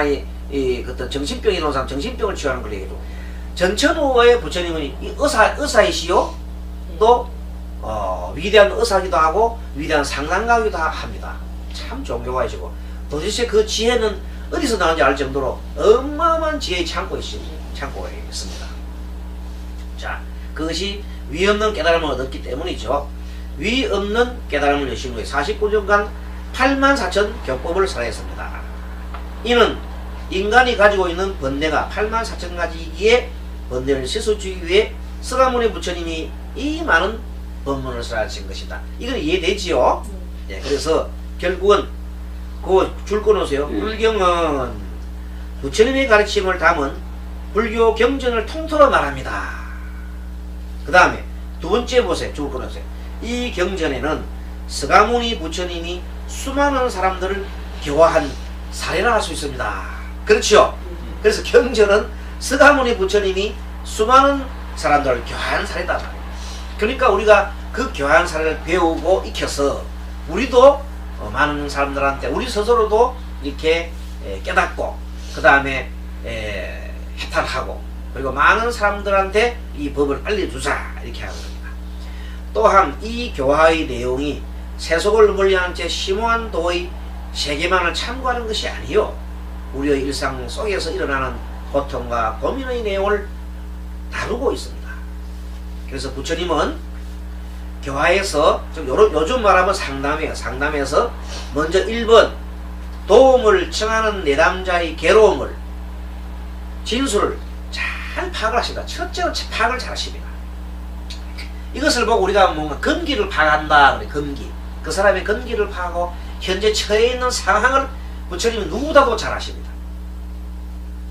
이 어떤 정신병이 있는 사람 정신병을 치유하는 걸 얘기해줘. 전천후의 부처님은 이 의사이시요 또 위대한 의사기도 하고 위대한 상담가기도 합니다. 참 존경하시고 도대체 그 지혜는 어디서 나오는지 알 정도로 어마어마한 지혜의 창고가 있습니다. 자, 그것이 위 없는 깨달음을 얻었기 때문이죠. 위 없는 깨달음을 여신 후에 49년간 84,000 교법을 살아했습니다. 이는 인간이 가지고 있는 번뇌가 84,000가지이기에 번뇌를 씻어주기 위해 서가모니 부처님이 이 많은 법문을 살아신 것이다. 이건 이해되지요? 네, 그래서 결국은 그 줄 끊으세요. 불경은 부처님의 가르침을 담은 불교 경전을 통틀어 말합니다. 그 다음에 두 번째 보세요. 줄 끊으세요. 이 경전에는 서가모니 부처님이 수많은 사람들을 교화한 사례를 할 수 있습니다. 그렇죠? 그래서 경전은 서가모니 부처님이 수많은 사람들을 교화한 사례다. 그러니까 우리가 그 교화한 사례를 배우고 익혀서 우리도 많은 사람들한테 우리 스스로도 이렇게 깨닫고 그 다음에 해탈하고 그리고 많은 사람들한테 이 법을 알려주자 이렇게 하는 겁니다. 또한 이 교화의 내용이 세속을 멀리하는 채 심오한 도의 세계만을 참고하는 것이 아니요 우리의 일상 속에서 일어나는 고통과 고민의 내용을 다루고 있습니다. 그래서 부처님은 교화에서 요즘 말하면 상담이에요. 상담에서 먼저 1번 도움을 청하는 내담자의 괴로움을 진술을 잘 파악을 하십니다. 첫째는 파악을 잘 하십니다. 이것을 보고 우리가 뭔가 근기를 파악한다. 그래, 근기. 그 사람의 근기를 파악하고 현재 처해 있는 상황을 부처님은 누구보다도 잘 아십니다.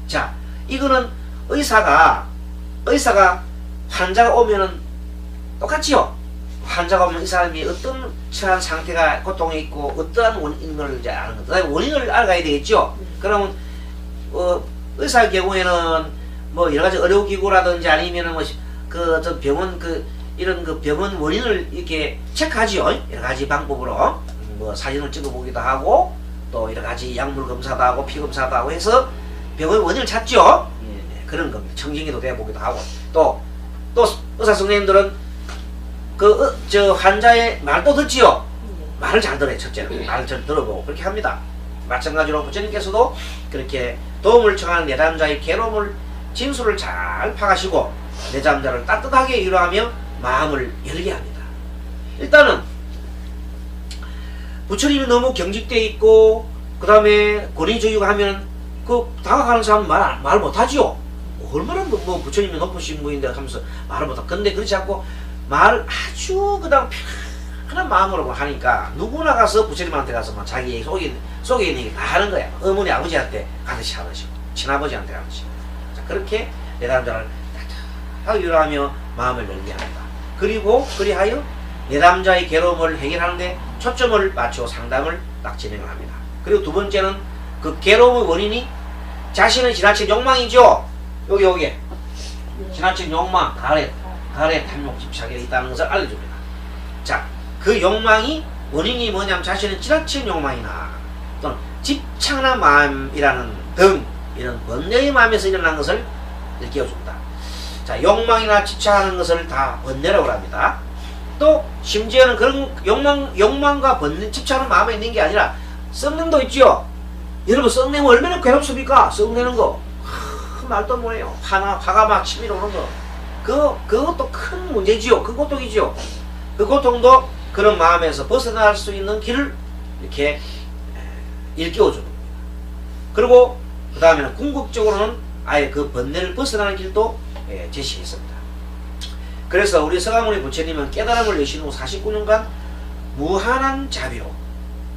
자, 이거는 의사가 환자가 오면은 똑같지요. 환자가 오면 이 사람이 어떤 처한 상태가 고통에 있고 어떠한 원인인 걸 이제 아는 거다. 원인을 알아야 되겠죠. 그러면 의사의 경우에는 뭐 여러 가지 의료기구라든지 아니면은 뭐 그 어떤 병원 이런 그 병원 원인을 이렇게 체크하지요. 여러 가지 방법으로 뭐 사진을 찍어보기도 하고 또 여러 가지 약물 검사도 하고 피 검사도 하고 해서 병원 원인을 찾죠. 네, 그런 겁니다. 청진기도 돼보기도 하고 또 의사 선생님들은 저 환자의 말도 듣지요. 말을 잘 들어요. 첫째는 말을 잘 들어보고 그렇게 합니다. 마찬가지로 부처님께서도 그렇게 도움을 청하는 내담자의 괴로움을 진술을 잘 파가시고 내담자를 따뜻하게 위로하며 마음을 열게 합니다. 일단은 부처님이 너무 경직되어 있고 그 다음에 권위주의가 하면 그 다가가는 사람은 말 못하지요. 얼마나 뭐 부처님이 높으신 분인데 하면서 말을 못하고 근데 그렇지 않고 말을 아주 그다음 편한 마음으로 하니까 누구나 가서 부처님한테 가서 막 자기 속에 있는 얘기 다 하는 거야. 어머니 아버지한테 가듯이 하듯이 친아버지한테 하듯이. 자, 그렇게 내담자를 따뜻하게 위로하며 마음을 열게 합니다. 그리고 그리하여 내담자의 괴로움을 해결하는데 초점을 맞추어 상담을 딱 진행을 합니다. 그리고 두 번째는 그 괴로움의 원인이 자신의 지나친 욕망이죠. 여기 지나친 욕망, 가래, 탐욕, 집착에 있다는 것을 알려줍니다. 자, 그 욕망이 원인이 뭐냐면 자신의 지나친 욕망이나 또는 집착한 마음이라는 등 이런 번뇌의 마음에서 일어난 것을 일깨워줍니다. 자, 욕망이나 집착하는 것을 다 번뇌라고 합니다. 또 심지어는 그런 욕망과 번뇌, 집착하는 마음에 있는 게 아니라 썩냄도 있죠. 여러분 썩내면 얼마나 괴롭습니까? 썩내는 거 말도 뭐예요. 화가 막 치밀어 오는 거. 그것도 큰 문제지요. 그 고통이지요. 그 고통도 그런 마음에서 벗어날 수 있는 길을 이렇게 일깨워주는 겁니다. 그리고 그 다음에는 궁극적으로는 아예 그 번뇌를 벗어나는 길도 제시했습니다. 그래서 우리 서가모니 부처님은 깨달음을 여신 후 49년간 무한한 자비로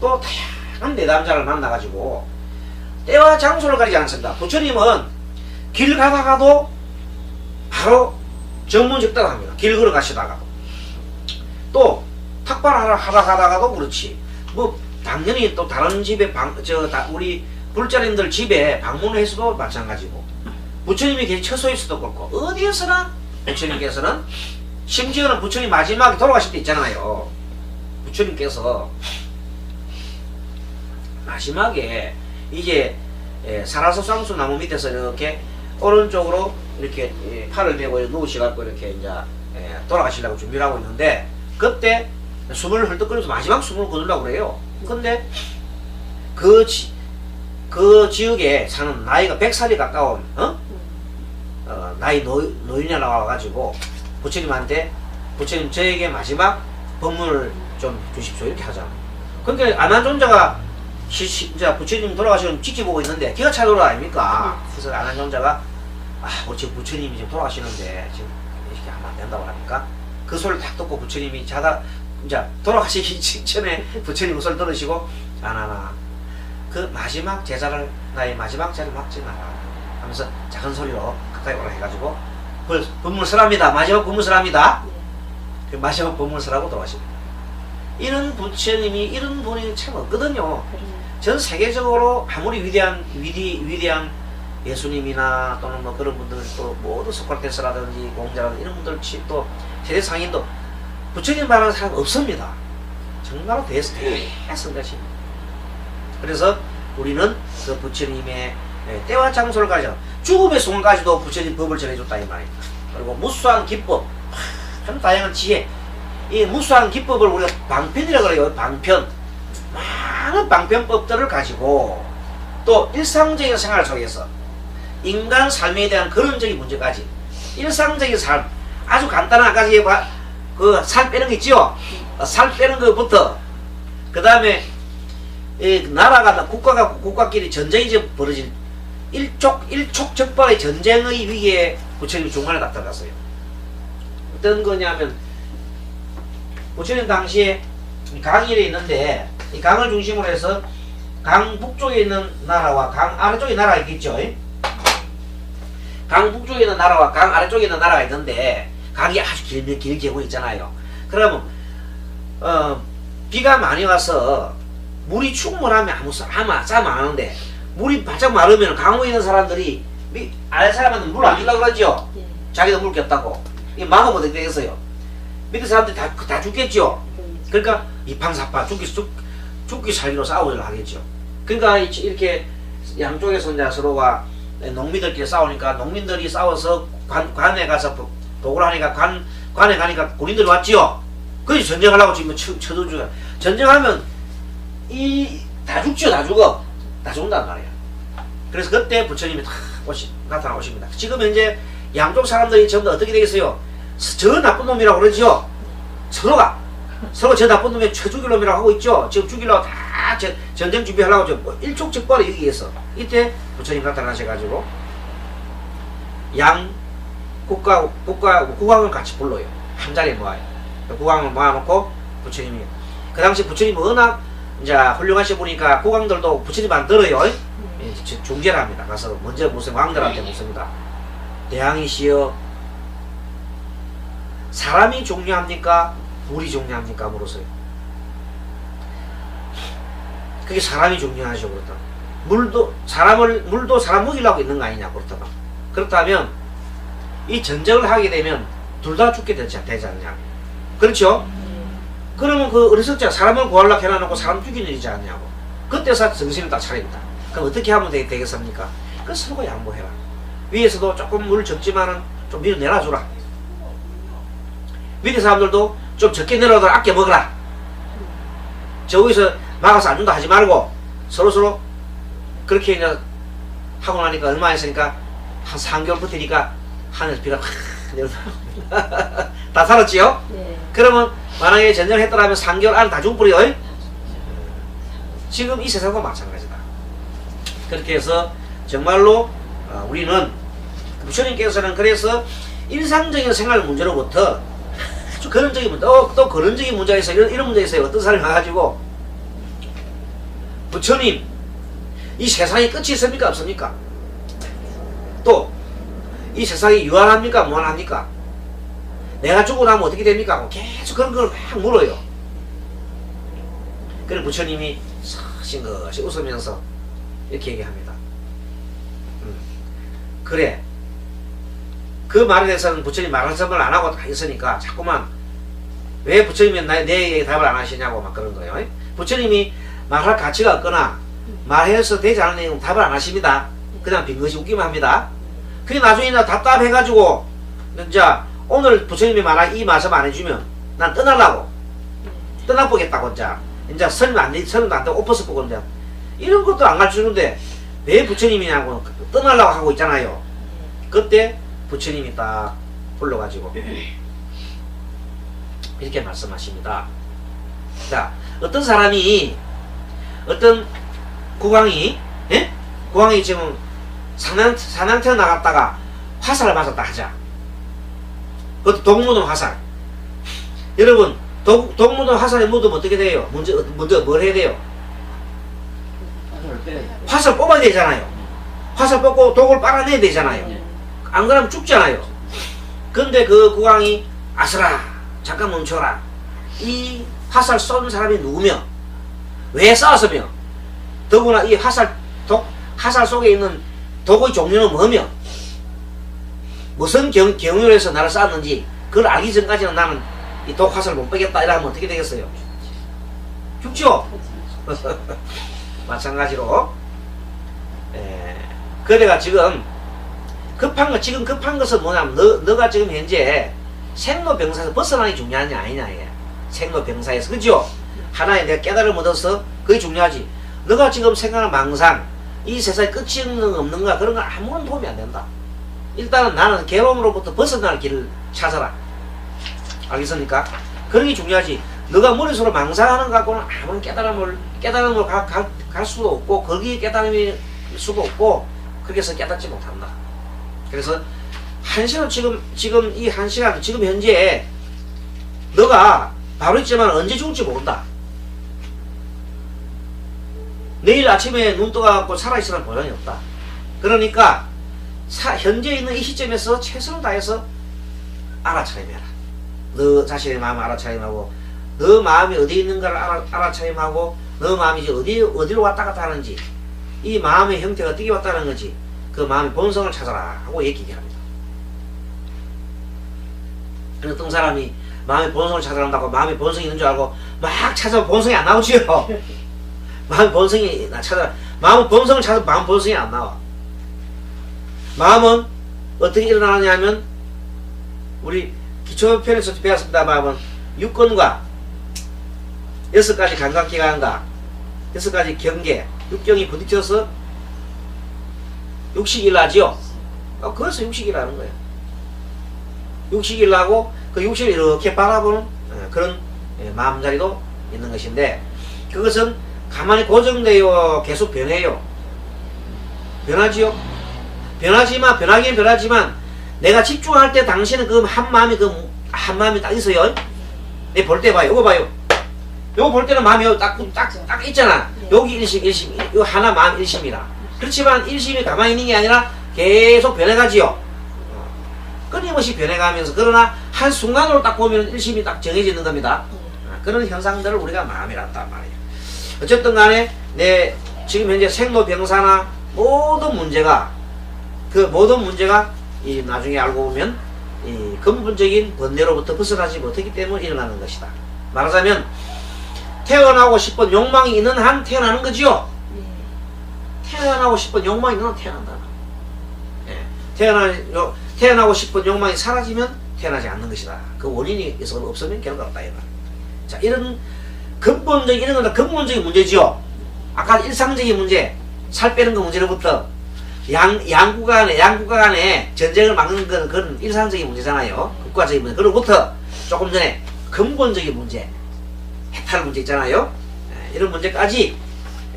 또 다양한 내담자를 만나가지고 때와 장소를 가리지 않습니다. 부처님은 길 가다가도 바로 정문적다고 합니다. 길 걸어 가시다가도 또 탁발하러 가다가도 그렇지. 뭐 당연히 또 다른 집에 우리 불자님들 집에 방문을 해서도 마찬가지고 부처님이 처소에서도 그렇고 어디에서나 부처님께서는 심지어는 부처님 마지막에 돌아가실 때 있잖아요. 부처님께서 마지막에 이제 사라서 쌍수 나무 밑에서 이렇게 오른쪽으로 이렇게 팔을 메고 누우셔갖고 이렇게 이제 돌아가시려고 준비를 하고 있는데, 그때 숨을 헐떡거리면서 마지막 숨을 거두려고 그래요. 근데 그 지역에 사는 나이가 100살이 가까운 나이 노인이 나와가지고 부처님한테, 부처님 저에게 마지막 법문을 좀 주십시오 이렇게 하잖아. 그러니까 안한존자가 이제 부처님 돌아가시는 지켜보고 있는데 기가 차 돌아 아닙니까? 그래서 안한존자가 우리 지금 부처님이 지금 돌아가시는데 지금 이렇게 하면 안 된다고 하니까 그 소리를 딱 듣고 부처님이 자다 이제 돌아가시기 직전에 부처님 그 소리 들으시고, 안하나 그 마지막 제자를, 나의 마지막 제자를 막지 마라 하면서 작은 소리로 가까이 오라 해가지고 법문설합니다. 마지막 법문설합니다. 그 마지막 법문설하고 돌아가십니다. 이런 부처님이, 이런 분이 참 없거든요. 전 세계적으로 아무리 위대한 예수님이나 또는 뭐 그런 분들, 또 모두 소크라테스라든지 공자라든지 이런 분들, 또 세대 상인도 부처님 말하는 사람 없습니다. 정말로 대성가십니다. 그래서 우리는 그 부처님의 때와 장소를 가져 죽음의 순간까지도 부처님 법을 전해줬다 이 말입니다. 그리고 무수한 기법, 참 다양한 지혜, 이 무수한 기법을 우리가 방편이라고 그래요. 방편, 많은 방편법들을 가지고 또 일상적인 생활 속에서 인간 삶에 대한 근원적인 문제까지, 일상적인 삶, 아주 간단한 아까 그 살 빼는 거 있죠? 살 빼는 것부터, 그 다음에 나라가, 국가끼리 전쟁이 벌어진 일촉즉발의 전쟁의 위기에 부처님 중간에 딱 들어갔어요. 어떤 거냐면, 부처님 당시에 강일에 있는데, 이 강을 중심으로 해서 강 북쪽에 있는 나라와 강 아래쪽에 나라가 있겠죠? 강 북쪽에 있는 나라와 강 아래쪽에 있는 나라가 있는데, 강이 아주 길게 고 있잖아요. 그러면 비가 많이 와서 물이 충분하면 짬 안 하는데, 물이 바짝 마르면 강에 있는 사람들이 아래 사람한테 물 안 주려고 그러죠. 자기도 물 꼈다고. 이 막으면 어떻게 되겠어요? 밑에 사람들이 다 죽겠죠. 그러니까 이팡사파 죽기 살기로 싸우려 하겠죠. 그러니까 이렇게 양쪽에서 이제 서로가 농민들끼리 싸우니까, 농민들이 싸워서 관에 가서 도굴 하니까 관에 가니까 군인들이 왔지요. 그래서 전쟁하려고 지금 쳐들어주가. 전쟁하면 다 죽죠. 다 죽는단 말이에요. 그래서 그때 부처님이 다 나타나 오십니다. 지금 현재 양쪽 사람들이 전부 다 어떻게 되겠어요? 저 나쁜 놈이라고 그러죠. 서로 저 나쁜 놈이 죽일 놈이라고 하고 있죠. 지금 죽이려고 다 전쟁 준비하려고 뭐 일촉즉발의 위기에서 이때 부처님 나타나셔가지고 양 국왕을 같이 불러요. 한 자리에 모아요. 국왕을 모아놓고 부처님이, 그 당시 부처님이 워낙 이제 훌륭하시 보니까 국왕들도 부처님 안 들어요. 중재를 합니다. 가서 먼저 무슨 왕들한테 묻습니다. 대왕이시여, 사람이 중요합니까? 물이 중요합니까? 물었어요. 그게 사람이 중요하죠. 그렇다. 물도 사람 먹이려고 있는 거 아니냐. 그렇다면 이 전쟁을 하게 되면 둘 다 죽게 되지 않냐. 그렇죠? 그러면 그 어리석자 사람을 구하려고 해놔놓고 사람 죽이는 일이지 않냐고. 그때서 정신을 딱 차립니다. 그럼 어떻게 하면 되겠습니까? 그 서로 양보해라. 위에서도 조금 물 적지만은 좀 위로 내려주라. 밑에 사람들도 좀 적게 내려도 아껴 먹어라. 저기서 막아서 안 준다 하지 말고 서로 그렇게 이제 하고 나니까 얼마 있으니까 한 3개월 버티니까 하늘에서 비가 확 내려다. 다 살았지요? 네. 그러면 만약에 전쟁을 했더라면 3개월 안에 다 죽어버려요. 지금 이 세상도 마찬가지다. 그렇게 해서 정말로 우리는 부처님께서는 그래서 일상적인 생활 문제로부터 아주 근원적인 문제, 또 근원적인 문제가 있어요. 이런 문제가 있어요. 어떤 사람이 가가지고 부처님, 이 세상에 끝이 있습니까? 없습니까? 또 이 세상이 유한합니까? 무한합니까? 내가 죽고 나면 어떻게 됩니까? 계속 그런 걸 막 물어요. 그래 부처님이 싱긋이 웃으면서 이렇게 얘기합니다. 그래, 그 말에 대해서는 부처님 말씀을 안 하고 다 있으니까 자꾸만 왜 부처님이 내 답을 안 하시냐고 막 그런 거예요. 부처님이 말할 가치가 없거나 말해서 되지 않은 내용 답을 안 하십니다. 그냥 빈것이 웃기만 합니다. 그게 나중에 나 답답해가지고 이제 오늘 부처님이 말한 이 말씀 안 해주면 난 떠나려고 떠나보겠다고 이제 설명 안 돼, 설명도 안 되고 오퍼스 보고 이제 이런 것도 안 가르쳐주는데 왜 부처님이냐고 떠나려고 하고 있잖아요. 그때 부처님이 딱 불러가지고 이렇게 말씀하십니다. 자, 어떤 사람이 어떤 국왕이 예? 국왕이 지금 사냥터에 나갔다가 화살을 맞았다 하자. 그것도 독무동 화살. 여러분 독무동 화살에 묻으면 어떻게 돼요? 먼저 뭘 해야 돼요? 화살 뽑아야 되잖아요. 화살 뽑고 독을 빨아내야 되잖아요. 안 그러면 죽잖아요. 근데 그 국왕이 아스라 잠깐 멈춰라. 이 화살 쏜 사람이 누구며 왜 쐈으며 더구나 이 화살 속에 있는 독의 종류는 뭐며 무슨 경유를 해서 나를 쐈는지 그걸 알기 전까지는 나는 이 독 화살을 못 빼겠다 이러면 어떻게 되겠어요? 죽죠? 마찬가지로 그대가 지금 급한 것은 뭐냐면 너가 지금 현재 생로병사에서 벗어나는 게 중요하냐 아니냐 이게 생로병사에서 그죠? 하나의 내가 깨달음을 얻어서 그게 중요하지. 너가 지금 생각하는 망상 이 세상에 끝이 없는가 그런 건 아무런 도움이 안 된다. 일단은 나는 괴로움으로부터 벗어날 길을 찾아라. 알겠습니까? 그런 게 중요하지. 너가 머릿속으로 망상하는 것 갖고는 아무런 깨달음으로 갈 수도 없고 거기에 깨달음일 수도 없고 그렇게 해서 깨닫지 못한다. 그래서 한 시간 지금 이 한 시간 지금 현재 너가 바로 있지만 언제 죽을지 모른다. 내일 아침에 눈 떠갖고 살아있으란 보장이 없다. 그러니까 현재 있는 이 시점에서 최선을 다해서 알아차림해라. 너 자신의 마음을 알아차림하고 너 마음이 어디 있는가를 알아차림하고 너 마음이 이제 어디로 왔다 갔다 하는지 이 마음의 형태가 어떻게 왔다는 건지 그 마음의 본성을 찾아라 하고 얘기합니다. 어떤 사람이 마음의 본성을 찾아간다고 마음의 본성이 있는 줄 알고 막 찾아보면 본성이 안 나오지요. 마음의 본성이 마음의 본성을 찾아도 마음 본성이 안 나와. 마음은 어떻게 일어나느냐면 우리 기초편에서 배웠습니다. 마음은 육권과 6가지 감각기관과 6가지 경계, 육경이 부딪혀서 육식이 일어나지요. 그래서 육식이 일어나는 거예요. 육식이 일어나고 그 육식을 이렇게 바라보는 그런 마음자리도 있는 것인데 그것은 가만히 고정되어 계속 변해요. 변하지요. 변하긴 변하지만 내가 집중할 때 당신은 그 한 마음이 딱 있어요. 내 볼 때 봐요. 요거 봐요. 요거 볼 때는 마음이 딱 있잖아. 여기 일심, 요 하나 마음 일심이라. 그렇지만 일심이 가만히 있는 게 아니라 계속 변해가지요. 끊임없이 변해가면서 그러나 한순간으로 딱 보면 일심이 딱 정해지는 겁니다. 그런 현상들을 우리가 마음이란단 말이에요. 어쨌든 간에 내 지금 현재 생로병사나 모든 문제가 이 나중에 알고 보면 이 근본적인 번뇌로부터 벗어나지 못하기 때문에 일어나는 것이다. 말하자면 태어나고 싶은 욕망이 있는 한 태어나는 거지요. 태어나고 싶은 욕망이 있는 한 태어난다. 태어나고 싶은 욕망이 사라지면 태어나지 않는 것이다. 그 원인이 없으면 결과가 없다. 자, 이런 근본적인 근본적인 문제지요. 아까 일상적인 문제, 살 빼는 거 문제로부터 양국가 간에 전쟁을 막는 건 그런 일상적인 문제잖아요. 국가적인 문제. 그로부터 조금 전에 근본적인 문제, 해탈 문제 있잖아요. 이런 문제까지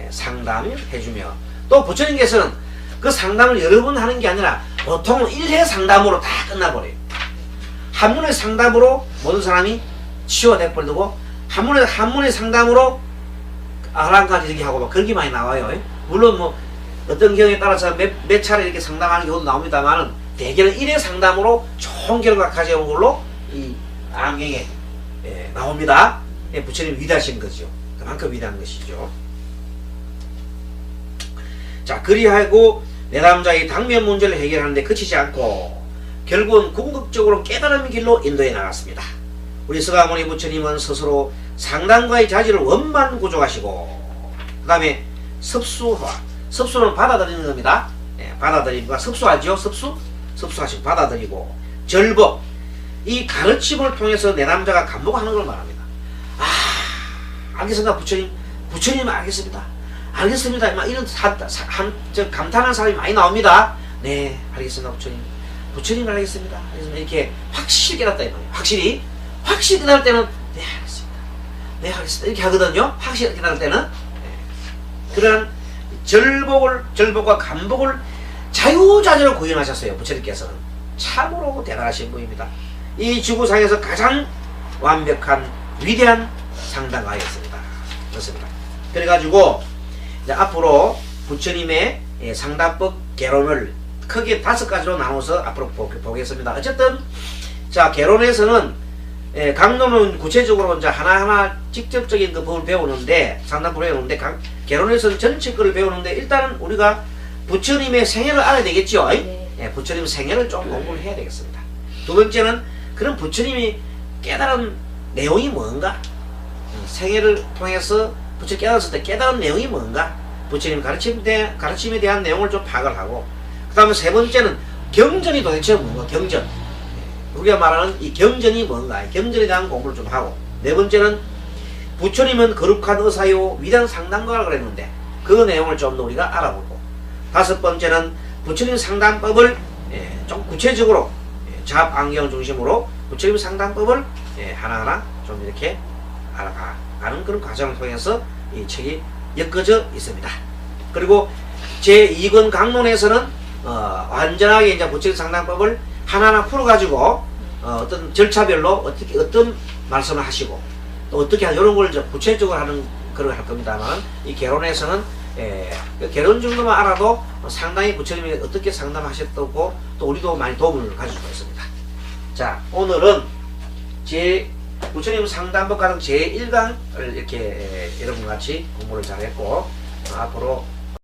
상담을 해주며 또 부처님께서는 그 상담을 여러 번 하는 게 아니라 보통은 1회 상담으로 다 끝나버려요. 한 번의 상담으로 모든 사람이 치유가 돼버리고 한 번의 상담으로 아랑까지 이렇게 하고 막 그런 게 많이 나와요. 물론 뭐 어떤 경우에 따라서 몇 차례 이렇게 상담하는 경우도 나옵니다만은 대개는 1회 상담으로 좋은 결과 가져온 걸로 이 안경에 나옵니다. 부처님 위대하신 거죠. 그만큼 위대한 것이죠. 자, 그리하고 내담자의 당면 문제를 해결하는데 그치지 않고 결국은 궁극적으로 깨달음의 길로 인도해 나갔습니다. 우리 서가모니 부처님은 스스로 상담과의 자질을 원만 구족하시고 그 다음에 섭수화. 섭수는 받아들이는 겁니다. 받아들이니까 섭수하죠. 섭수하시고 받아들이고. 절복. 이 가르침을 통해서 내 남자가 감복하는 걸 말합니다. 알겠습니다 부처님. 부처님 알겠습니다. 알겠습니다. 막 이런 감탄하는 사람이 많이 나옵니다. 네 알겠습니다 부처님. 부처님 알겠습니다. 이렇게 확실히 깨닫다 이 말이에요. 확실히 깨달을 때는 네 알겠습니다. 네 알겠습니다. 이렇게 하거든요. 확실히 깨달을 때는. 그러한 절복과 감복을 자유자재로 구현하셨어요. 부처님께서는. 참으로 대단하신 분입니다. 이 지구상에서 가장 완벽한 위대한 상담가였습니다. 그렇습니다. 그래가지고 이제 앞으로 부처님의 상담법 개론을 크게 5가지로 나눠서 앞으로 보겠습니다. 어쨌든 자 개론에서는 강론은 구체적으로 이제 하나하나 직접적인 그 법을 배우는데 상담법을 배우는데 개론에서는 전체 거를 배우는데 일단은 우리가 부처님의 생애를 알아야 되겠죠. 네. 부처님 생애를 좀 공부를 해야 되겠습니다. 두 번째는 그럼 부처님이 깨달은 내용이 뭔가? 생애를 통해서 부처님 깨달았을 때 깨달은 내용이 뭔가? 부처님 가르침에 대한 내용을 좀 파악을 하고, 그 다음에 세 번째는 경전이 도대체 뭔가? 경전. 우리가 말하는 이 경전이 뭔가? 경전에 대한 공부를 좀 하고, 네 번째는 부처님은 거룩한 의사요 위대한 상담가라 그랬는데 그 내용을 좀 더 우리가 알아보고, 다섯 번째는 부처님 상담법을 좀 구체적으로 잡안경 중심으로 부처님 상담법을 하나하나 좀 이렇게 알아가는 그런 과정을 통해서 이 책이 엮어져 있습니다. 그리고 제2권 강론에서는 완전하게 이제 부처님 상담법을 하나하나 풀어가지고 어떤 절차별로 어떤 말씀을 하시고 또 어떻게 이런 걸 구체적으로 하는 그걸 할 겁니다만, 이 개론에서는 개론 정도만 알아도 상당히 부처님이 어떻게 상담하셨다고 또 우리도 많이 도움을 가질 수가 있습니다. 자, 오늘은 부처님 상담법 가능 제1강을 이렇게 여러분과 같이 공부를 잘했고, 앞으로